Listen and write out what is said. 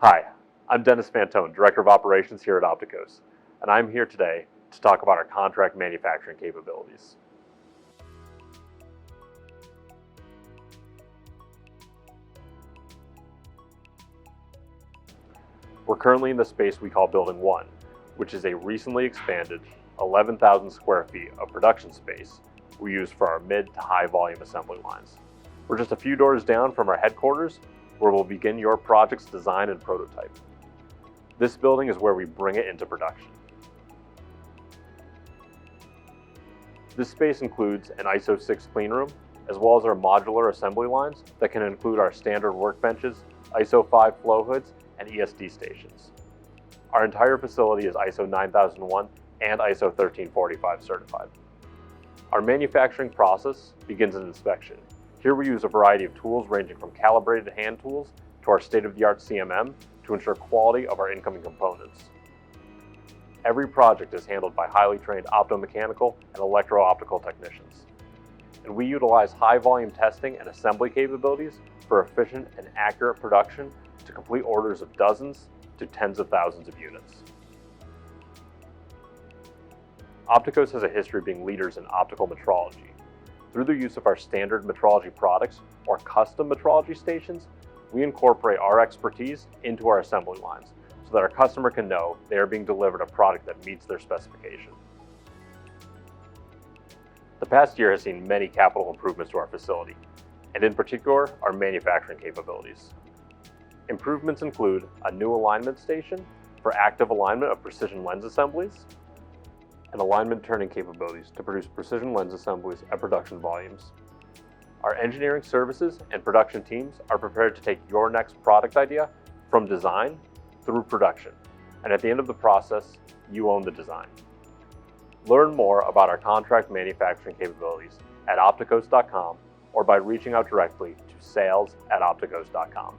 Hi, I'm Dennis Fantone, Director of Operations here at Optikos, and I'm here today to talk about our contract manufacturing capabilities. We're currently in the space we call Building 1, which is a recently expanded 11,000 square feet of production space we use for our mid to high volume assembly lines. We're just a few doors down from our headquarters, where we'll begin your project's design and prototype. This building is where we bring it into production. This space includes an ISO 6 cleanroom, as well as our modular assembly lines that can include our standard workbenches, ISO 5 flow hoods, and ESD stations. Our entire facility is ISO 9001 and ISO 1345 certified. Our manufacturing process begins in inspection. Here we use a variety of tools ranging from calibrated hand tools to our state-of-the-art CMM to ensure quality of our incoming components. Every project is handled by highly trained optomechanical and electro-optical technicians. And we utilize high-volume testing and assembly capabilities for efficient and accurate production to complete orders of dozens to tens of thousands of units. Optikos has a history of being leaders in optical metrology. Through the use of our standard metrology products or custom metrology stations, we incorporate our expertise into our assembly lines so that our customer can know they are being delivered a product that meets their specification. The past year has seen many capital improvements to our facility, and in particular, our manufacturing capabilities. Improvements include a new alignment station for active alignment of precision lens assemblies, and alignment turning capabilities to produce precision lens assemblies at production volumes. Our engineering services and production teams are prepared to take your next product idea from design through production, and at the end of the process, you own the design. Learn more about our contract manufacturing capabilities at optikos.com or by reaching out directly to sales@optikos.com.